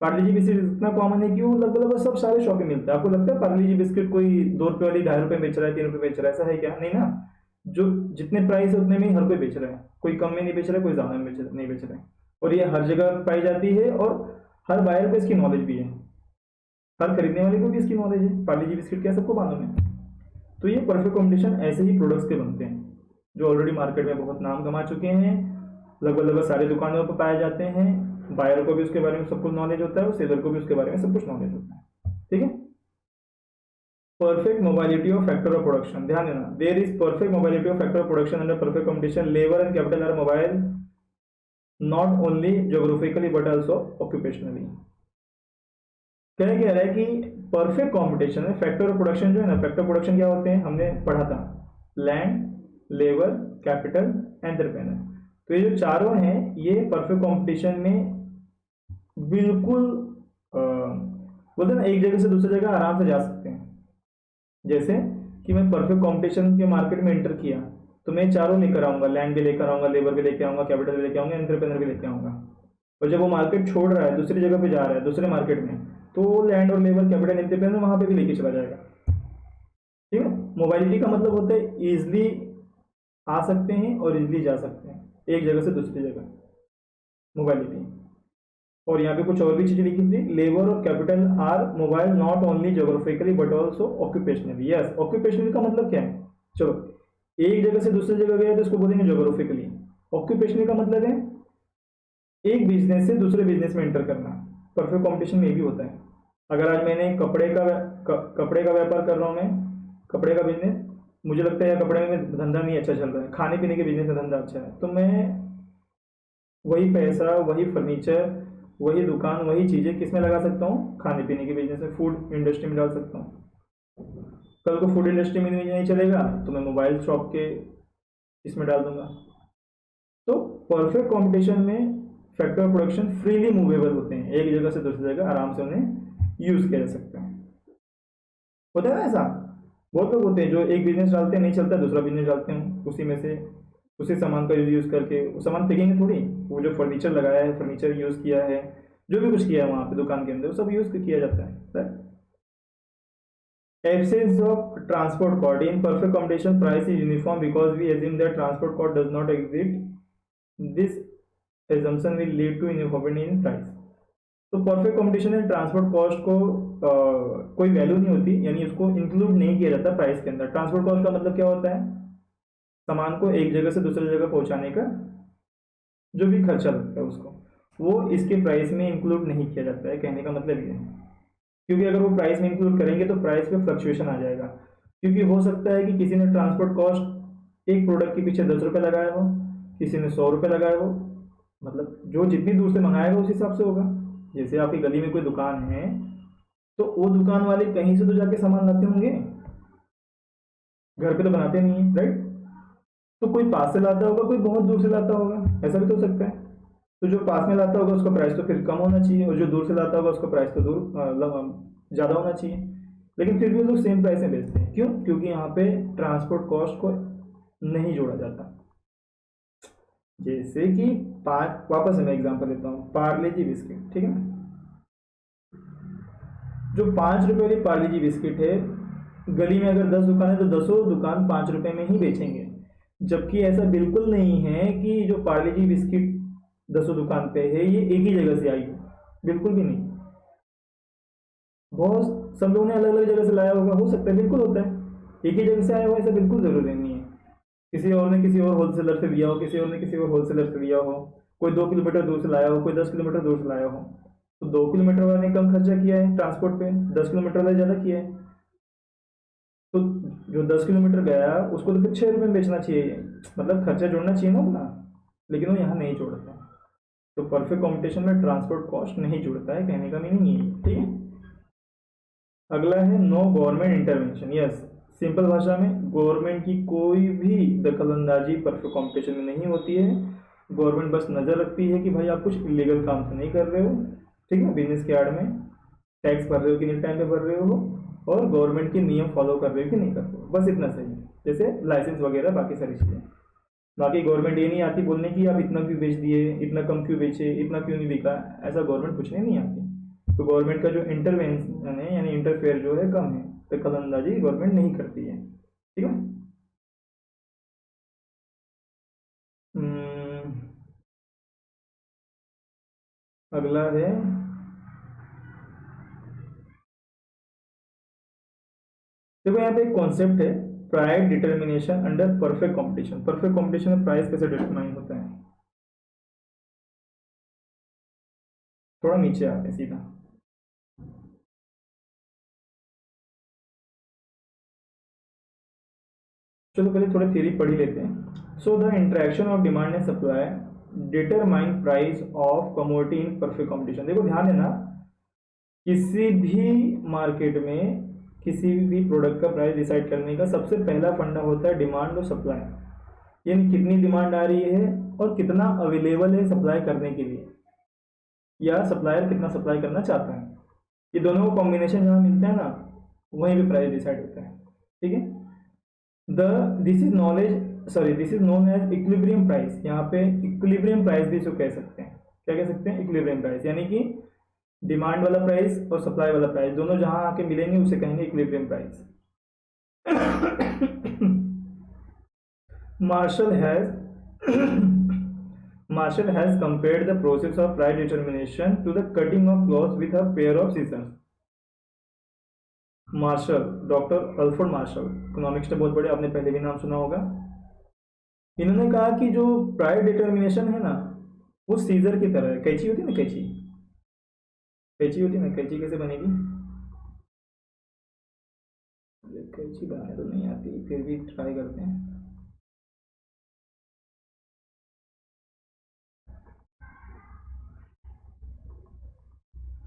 इतना कॉमन है कि वो लगभग सब सारे शॉप में मिलता है। आपको लगता है पार्ले जी बिस्किट कोई 2 रुपये वाली 2.5 रुपये बेच रहा है, 3 रुपये बेच रहा है, ऐसा है क्या? नहीं ना, जो जितने प्राइस है उतने में ही हर कोई बेच रहा है, कोई कम में नहीं बेच रहा है, कोई ज़्यादा में नहीं बेच रहा है, और ये हर जगह पाई जाती है, और हर बायर को इसकी नॉलेज भी है, हर खरीदने वाले को भी इसकी नॉलेज है। पार्ले जी बिस्किट क्या सबको मालूम है। तो ये परफेक्ट कॉम्पिटिशन ऐसे ही प्रोडक्ट्स के बनते हैं जो ऑलरेडी मार्केट में बहुत नाम कमा चुके हैं, लगभग सारी दुकानों पर पाए जाते हैं। बायर को भी उसके बारे में सब कुछ नॉलेज होता है और सेलर को भी उसके बारे में सब कुछ नॉलेज होता है। ठीक है, perfect mobility of factor of production, ध्यान देना, there is perfect mobility of factor of production under perfect competition. Labour and capital are mobile not only geographically but also occupationally. कह रहा है कि परफेक्ट कॉम्पिटिशन में फैक्टर ऑफ प्रोडक्शन जो है ना, फैक्टर ऑफ प्रोडक्शन क्या होते हैं, हमने पढ़ा था, लैंड, लेबर, कैपिटल, एंटरप्रेन्योर। तो ये जो चारों हैं ये परफेक्ट कंपटीशन में बिल्कुल बोलते ना एक जगह से दूसरी जगह आराम से जा सकते हैं। जैसे कि मैं परफेक्ट कंपटीशन के मार्केट में एंटर किया तो मैं चारों लेकर आऊंगा, लैंड भी लेकर आऊंगा, लेबर भी लेकर आऊंगा, कैपिटल भी लेकर आऊंगा, एंटरप्रेन्योर भी लेकर आऊंगा। और जब वो मार्केट छोड़ रहा है, दूसरी जगह पे जा रहा है, दूसरे मार्केट में, तो लैंड और लेबर, कैपिटल, एंटरप्रेन्योर वहां पे भी लेके चला जाएगा। ठीक है, मोबाइलिटी का मतलब होता है इजिली आ सकते हैं और इजिली जा सकते हैं एक जगह से दूसरी जगह, मोबाइलिटी। और यहाँ पे कुछ और भी चीजें लिखी थी, लेबर और capital are mobile not only geographically but also occupationally. Yes, occupationally का मतलब क्या है, चलो एक जगह से दूसरी जगह गया तो इसको बोलेंगे ज्योग्राफिकली। ऑक्यूपेशनली का मतलब है एक बिजनेस से दूसरे बिजनेस में एंटर करना। परफेक्ट कॉम्पिटिशन में भी होता है। अगर आज मैंने कपड़े का व्यापार कर रहा हूँ, मैं कपड़े का बिजनेस, मुझे लगता है कपड़े में धंधा नहीं अच्छा चल रहा है, खाने पीने के बिजनेस में धंधा अच्छा है, तो मैं वही पैसा, वही फर्नीचर, वही दुकान, वही चीज़ें किस में लगा सकता हूँ, खाने पीने के बिजनेस में, फूड इंडस्ट्री में डाल सकता हूँ। कल को फूड इंडस्ट्री में नहीं चलेगा तो मैं मोबाइल शॉप के इसमें डाल दूंगा। तो परफेक्ट कंपटीशन में factor of production freely movable होते हैं, एक जगह से दूसरी जगह आराम से उन्हें यूज किया जा सकता है। होता है ना ऐसा, बहुत लोग होते हैं जो एक बिजनेस डालते हैं, नहीं चलता दूसरा बिजनेस डालते हैं, उसी में से उसी सामान का यूज करके वो सामान फेंकेंगे थोड़ी, वो जो फर्नीचर लगाया है, फर्नीचर यूज किया है, जो भी कुछ किया है वहाँ पे दुकान के अंदर, वो सब यूज किया जाता है। Absence of transport cost in perfect competition, price is uniform because we assume that transport cost does not exist. This assumption will lead to uniformity in price. तो परफेक्ट कंपटीशन में ट्रांसपोर्ट कॉस्ट को कोई वैल्यू नहीं होती, यानी उसको इंक्लूड नहीं किया जाता प्राइस के अंदर। ट्रांसपोर्ट कॉस्ट का मतलब क्या होता है? सामान को एक जगह से दूसरी जगह पहुंचाने का जो भी खर्चा लगता है उसको, वो इसके प्राइस में इंक्लूड नहीं किया जाता है, कहने का मतलब ये है। क्योंकि अगर वो प्राइस में इंक्लूड करेंगे तो प्राइस पे फ्लक्चुएशन आ जाएगा। क्योंकि हो सकता है कि किसी ने ट्रांसपोर्ट कॉस्ट एक प्रोडक्ट के पीछे 10 रुपये लगाया हो, किसी ने 100 रुपये लगाया हो, मतलब जो जितनी दूर से मंगाएगा उस हिसाब से होगा। जैसे आपकी गली में कोई दुकान है तो वो दुकान वाले कहीं से तो जाके सामान लाते होंगे, घर पे तो बनाते नहीं है, राइट? तो कोई पास से लाता होगा, कोई बहुत दूर से लाता होगा, ऐसा भी तो हो सकता है। तो जो पास में लाता होगा उसका प्राइस तो फिर कम होना चाहिए, और जो दूर से लाता होगा उसका प्राइस तो ज़्यादा होना चाहिए। लेकिन फिर भी लोग सेम प्राइस में बेचते हैं। क्यों? क्योंकि यहाँ पे ट्रांसपोर्ट कॉस्ट को नहीं जोड़ा जाता। जैसे कि वापस मैं एग्जांपल देता हूँ, पार्ले जी बिस्किट, ठीक है ना? जो 5 रुपये वाली पार्ले जी बिस्किट है, गली में अगर 10 दुकान है तो 10 दुकान 5 रुपये में ही बेचेंगे। जबकि ऐसा बिल्कुल नहीं है कि जो पार्ले जी बिस्किट 10 दुकान पे है ये एक ही जगह से आई हो, बिल्कुल भी नहीं। बहुत सब लोगों ने अलग अलग जगह से लाया होगा, हो सकता है, बिल्कुल होता है। एक ही जगह से आया हो ऐसा बिल्कुल जरूरी नहीं है। किसी और ने किसी और होलसेलर से लिया हो, किसी और ने किसी और होलसेलर से लिया हो, कोई 2 किलोमीटर दूर से लाया हो, कोई 10 किलोमीटर दूर से लाया हो। तो 2 किलोमीटर वाले ने कम खर्चा किया है ट्रांसपोर्ट पे, 10 किलोमीटर वाले ज़्यादा किया है। तो जो 10 किलोमीटर गया उसको तो फिर 6 रुपये में बेचना चाहिए, मतलब खर्चा जोड़ना चाहिए ना अपना, लेकिन वो यहाँ नहीं जोड़ता है। तो परफेक्ट कॉम्पिटिशन में ट्रांसपोर्ट कॉस्ट नहीं जुड़ता है, कहने का मीनिंग ये है, ठीक है। अगला है no government intervention. Yes, simple भाषा में गवर्नमेंट की कोई भी दखलंदाजी परफेक्ट कॉम्पिटिशन में नहीं होती है। गवर्नमेंट बस नज़र रखती है कि भाई आप कुछ इलीगल काम तो नहीं कर रहे हो, ठीक है, बिजनेस के आड़ में टैक्स भर रहे हो कि नहीं, टाइम पे भर रहे हो, और गवर्नमेंट के नियम फॉलो कर रहे हो कि नहीं कर रहे हो, बस इतना सही है। जैसे लाइसेंस वगैरह बाकी सारी चीज़ें। बाकी गवर्नमेंट ये नहीं आती बोलने की आप इतना क्यों बेच दिए, इतना कम क्यों बेचे, इतना क्यों नहीं बिका, ऐसा गवर्नमेंट पूछने नहीं आती। तो गवर्नमेंट का जो इंटरवेंशन है यानी इंटरफेयर जो है कम है, तो दखलंदाजी गवर्नमेंट नहीं करती है, ठीक है। अगला है देखो यहाँ पे एक कॉन्सेप्ट है price determination under perfect competition. Perfect competition में प्राइस कैसे डिटरमाइन होता है? थोड़ा नीचे आते हैं सीधा। चलो पहले थोड़ा थ्योरी पढ़ ही लेते हैं। So the interaction of demand and supply determine price of commodity in perfect competition. देखो ध्यान देना, किसी भी मार्केट में किसी भी प्रोडक्ट का प्राइस डिसाइड करने का सबसे पहला फंडा होता है डिमांड और सप्लाई, यानी कितनी डिमांड आ रही है और कितना अवेलेबल है सप्लाई करने के लिए, या सप्लायर कितना सप्लाई करना चाहता है। ये दोनों का कॉम्बिनेशन जहाँ मिलता है ना, वहीं पे प्राइस डिसाइड होता है, ठीक है। This is known as equilibrium price. यहाँ पे इक्विलिब्रियम प्राइस भी इसको कह सकते हैं। क्या कह सकते हैं? इक्विलिब्रियम प्राइस, यानी कि डिमांड वाला प्राइस और सप्लाई वाला प्राइस दोनों जहां आके मिलेंगे उसे कहेंगे equilibrium price. Marshall has compared the process of price determination to the cutting of cloth with a pair of scissors. Marshall, doctor Alfred Marshall, economics के बहुत बड़े, आपने पहले भी नाम सुना होगा। इन्होंने कहा कि जो प्राइस डिटर्मिनेशन है ना, वो सीजर की तरह है। कैंची होती है ना, कैंची होती है ना, कैंची कैसे बनेगी? कैंची बनाने तो नहीं आती, फिर भी ट्राई करते हैं।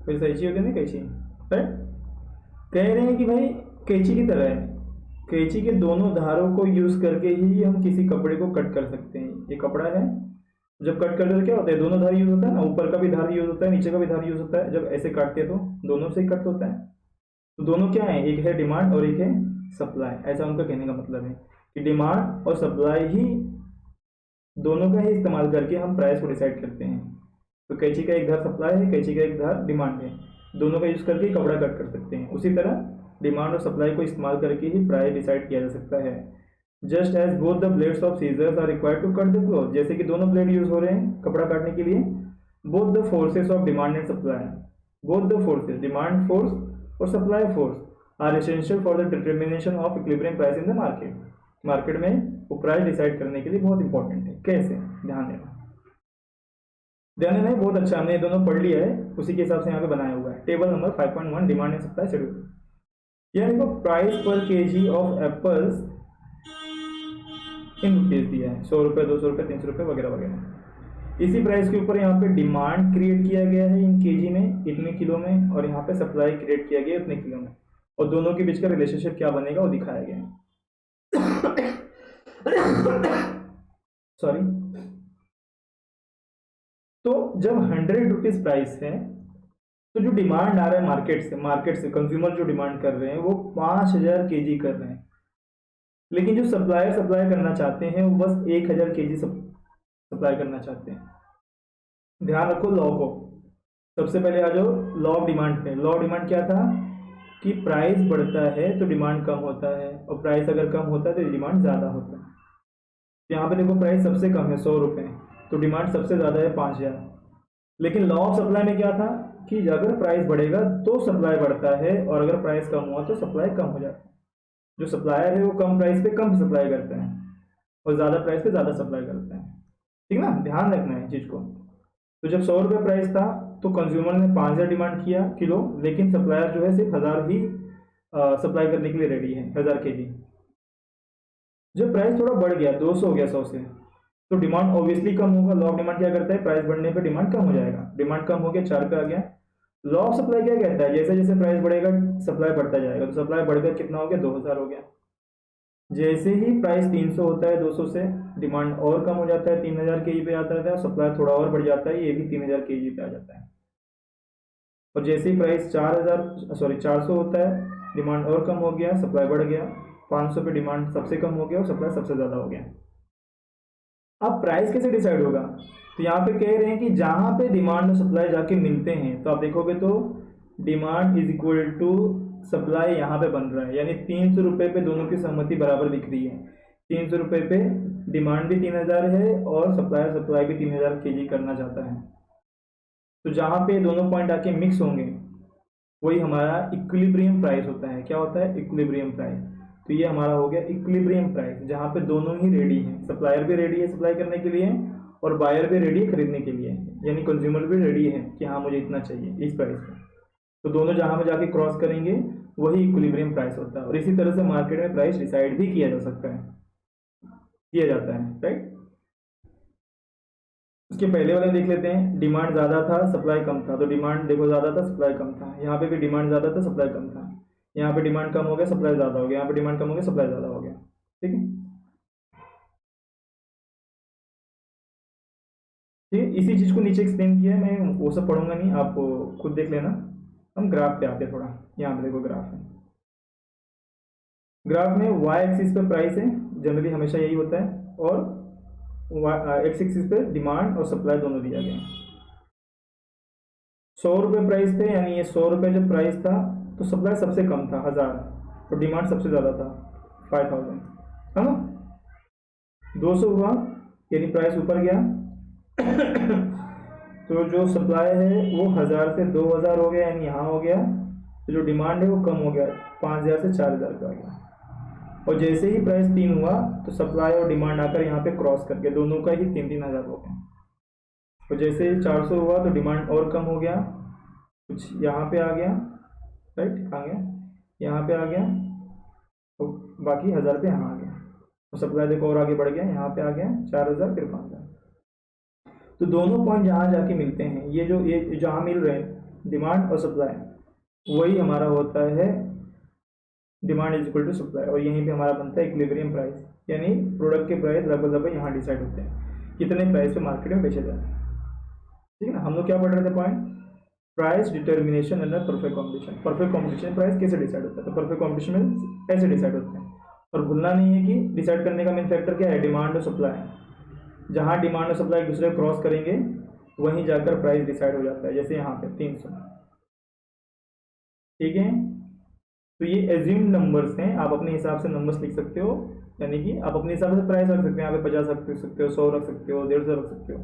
कोई कैंची होती है ना, कैंची, राइट? कह रहे हैं कि भाई कैंची की तरह है। कैंची के दोनों धारों को यूज करके ही हम किसी कपड़े को कट कर सकते हैं। ये कपड़ा है, जब कट करते तो क्या होता है, दोनों धार यूज होता है ना, ऊपर का भी धार यूज होता है, नीचे का भी धार यूज होता है। जब ऐसे काटते हैं तो दोनों से ही कट होता है। तो दोनों क्या है, एक है डिमांड और एक है सप्लाई। ऐसा उनका कहने का मतलब है कि डिमांड और सप्लाई ही दोनों का ही इस्तेमाल करके हम प्राइस को डिसाइड करते हैं। तो कैंची का एक धार सप्लाई है, कैंची का एक धार डिमांड है, दोनों का यूज करके कपड़ा कट कर सकते हैं। उसी तरह डिमांड और सप्लाई को इस्तेमाल करके ही प्राइस डिसाइड किया जा सकता है। Just as both the blades of scissors are required to cut the cloth, जैसे कि दोनों ब्लेड यूज हो रहे हैं कपड़ा काटने के लिए। Both the forces of demand and supply, both the forces, demand force और supply force, are essential for the determination of equilibrium price in the market. Market में वो प्राइस डिसाइड करने के लिए बहुत इंपॉर्टेंट है। कैसे? ध्यान देना, बहुत अच्छा, हमने ये दोनों पढ़ लिया है, उसी के हिसाब से यहाँ पे बनाया हुआ है। Table number 5.1, demand and supply schedule. यह देखो, प्राइस पर KG of apples in rupees दिया है, 100 रुपये, 200 रुपये, 300 रुपये वगैरह वगैरह। इसी प्राइस के ऊपर यहाँ पे डिमांड क्रिएट किया गया है इन केजी में, इतने किलो में, और यहाँ पे सप्लाई क्रिएट किया गया है इतने किलो में, और दोनों के बीच का रिलेशनशिप क्या बनेगा वो दिखाया गया है। सॉरी। तो जब 100 रुपीज प्राइस है, तो जो डिमांड आ रहा है मार्केट से कंज्यूमर जो डिमांड कर रहे हैं वो 5000 केजी कर रहे हैं, लेकिन जो सप्लाई करना चाहते हैं वो बस 1000 केजी सप्लाई करना चाहते हैं। ध्यान रखो लॉ को। सबसे पहले आ जाओ लॉ ऑफ डिमांड पे। लॉ ऑफ डिमांड क्या था कि प्राइस बढ़ता है तो डिमांड कम होता है, और प्राइस अगर कम होता है तो डिमांड ज़्यादा होता है। यहाँ पे देखो, प्राइस सबसे कम है 100 रुपये, तो डिमांड सबसे ज़्यादा है 5000। लेकिन लॉ ऑफ सप्लाई में क्या था कि अगर प्राइस बढ़ेगा तो सप्लाई बढ़ता है, और अगर प्राइस कम हुआ तो सप्लाई कम हो जाता है। जो सप्लायर है वो कम प्राइस पे कम सप्लाई करते हैं, और ज़्यादा प्राइस पे ज़्यादा सप्लाई करते हैं। ठीक ना, ध्यान रखना है चीज़ को। तो जब 100 रुपये प्राइस था तो कंज्यूमर ने 5000 डिमांड किया किलो, लेकिन सप्लायर जो है सिर्फ 1000 ही सप्लाई करने के लिए रेडी है, 1000 केजी। जब प्राइस थोड़ा बढ़ गया, 200 हो गया 100 से, तो डिमांड ऑब्वियसली कम होगा। लॉ ऑफ डिमांड क्या करता है, प्राइस बढ़ने पे डिमांड कम हो जाएगा। डिमांड कम हो गया, 4 पे आ गया। लॉ ऑफ सप्लाई क्या कहता है, जैसे जैसे प्राइस बढ़ेगा सप्लाई बढ़ता जाएगा, तो सप्लाई बढ़कर कितना हो गया, 2000 हो गया। जैसे ही प्राइस 300 होता है 200 से, डिमांड और कम हो जाता है, 3000 केजी पे आता है, सप्लाई थोड़ा और बढ़ जाता है, ये भी 3000 केजी पे आ जाता है। और जैसे ही प्राइस 400 होता है, डिमांड और कम हो गया, सप्लाई बढ़ गया, 500 पे डिमांड सबसे कम हो गया और सप्लाई सबसे ज़्यादा हो गया। अब प्राइस कैसे डिसाइड होगा, तो यहाँ पे कह रहे हैं कि जहाँ पे डिमांड और सप्लाई जाके मिलते हैं, तो आप देखोगे तो demand is equal to supply यहाँ पे बन रहा है, यानी 300 रुपये पे दोनों की सहमति बराबर दिख रही है। 300 रुपये पे डिमांड भी 3000 है और सप्लाई भी 3000 केजी करना चाहता है। तो जहाँ पे दोनों पॉइंट आके मिक्स होंगे वही हमारा इक्विलिब्रियम प्राइस होता है। क्या होता है, इक्विलिब्रियम प्राइस। तो ये हमारा हो गया इक्विलिब्रियम प्राइस, जहाँ पे दोनों ही रेडी हैं, सप्लायर भी रेडी है सप्लाई करने के लिए और बायर भी रेडी है खरीदने के लिए, यानी कंज्यूमर भी रेडी है कि हाँ मुझे इतना चाहिए इस प्राइस पे। तो दोनों जहाँ पे जाके क्रॉस करेंगे वही इक्विलिब्रियम प्राइस होता है। और इसी तरह से मार्केट में प्राइस डिसाइड भी किया जा सकता है, किया जाता है, राइट। उसके पहले वाले देख लेते हैं। डिमांड ज़्यादा था सप्लाई कम था, तो डिमांड देखो ज़्यादा था सप्लाई कम था। यहाँ पे भी डिमांड ज़्यादा था सप्लाई कम था, यहाँ पे डिमांड कम हो गया सप्लाई ज़्यादा हो गया, यहाँ पे डिमांड कम हो गया सप्लाई ज़्यादा हो गया। ठीक है, ठीक है। इसी चीज़ को नीचे एक्सप्लेन किया है, मैं वो सब पढ़ूंगा नहीं, आप खुद देख लेना। हम ग्राफ पे आते हैं थोड़ा। यहाँ पे देखो ग्राफ है, ग्राफ में वाई एक्सिस पे प्राइस है, जनरली हमेशा यही होता है, और एक्स एक्सिस पे डिमांड और सप्लाई दोनों दिया गया है। 100 रुपये प्राइस थे, यानी ये 100 रुपये जब प्राइस था तो सप्लाई सबसे कम था 1000, तो डिमांड सबसे ज़्यादा था 5000, है ना। 200 हुआ यानी प्राइस ऊपर गया तो जो सप्लाई है वो 1000 से 2000 हो गया, यानी यहाँ हो गया। तो जो डिमांड है वो कम हो गया, 5000 से 4000 का आ गया। और जैसे ही प्राइस 3 हुआ तो सप्लाई और डिमांड आकर यहाँ पे क्रॉस करके दोनों का ही 3000 हो गया। और जैसे ही 400 हुआ तो डिमांड और कम हो गया, कुछ यहाँ पे आ गया, राइट, आ गया यहाँ पे आ गया, तो बाकी 1000 पे यहाँ आ गया। और सप्लाई देखो और आगे बढ़ गया, यहाँ पे आ गया 4000 फिर 5000। तो दोनों पॉइंट जहाँ जाके मिलते हैं, ये जहाँ मिल रहे हैं डिमांड और सप्लाई, वही हमारा होता है demand is equal to supply. और यहीं पे हमारा बनता है इक्विलिब्रियम प्राइस, यानी प्रोडक्ट के प्राइस लगभग यहाँ डिसाइड होते हैं कितने प्राइस पे मार्केट में बेचे जाते हैं। ठीक है ना। हम लोग क्या पढ़ रहे थे point, price determination under perfect competition. Perfect competition price कैसे डिसाइड होता है, तो परफेक्ट कॉम्पिटिशन में ऐसे डिसाइड होते हैं। और भूलना नहीं है कि डिसाइड करने का मेन फैक्टर क्या है, डिमांड और सप्लाई। जहाँ डिमांड और सप्लाई एक दूसरे को क्रॉस करेंगे वहीं जाकर प्राइस डिसाइड हो जाता है। जैसे यहाँ पे 300, ठीक है। तो ये एज्यूम्ड नंबर्स हैं, आप अपने हिसाब से नंबर्स लिख सकते हो, यानी कि आप अपने हिसाब से प्राइस रख सकते हैं। यहाँ पे 50 रख सकते हो, 100 रख सकते हो, 150 रख सकते हो।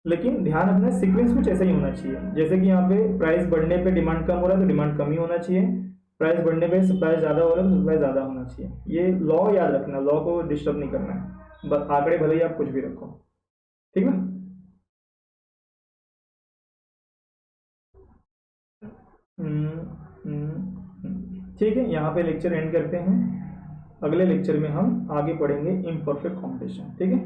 लेकिन ध्यान रखना सीक्वेंस कुछ ऐसा ही होना चाहिए, जैसे कि यहाँ पे प्राइस बढ़ने पे डिमांड कम हो रहा है तो डिमांड कम ही होना चाहिए, प्राइस बढ़ने पे सप्लाई ज़्यादा हो रहा है तो सप्लाई ज़्यादा होना चाहिए। ये लॉ याद रखना, लॉ को डिस्टर्ब नहीं करना है, बस आंकड़े भले ही आप कुछ भी रखो, ठीक है। ठीक है, यहाँ पे लेक्चर एंड करते हैं। अगले लेक्चर में हम आगे पढ़ेंगे इम्परफेक्ट कॉम्पिटिशन, ठीक है।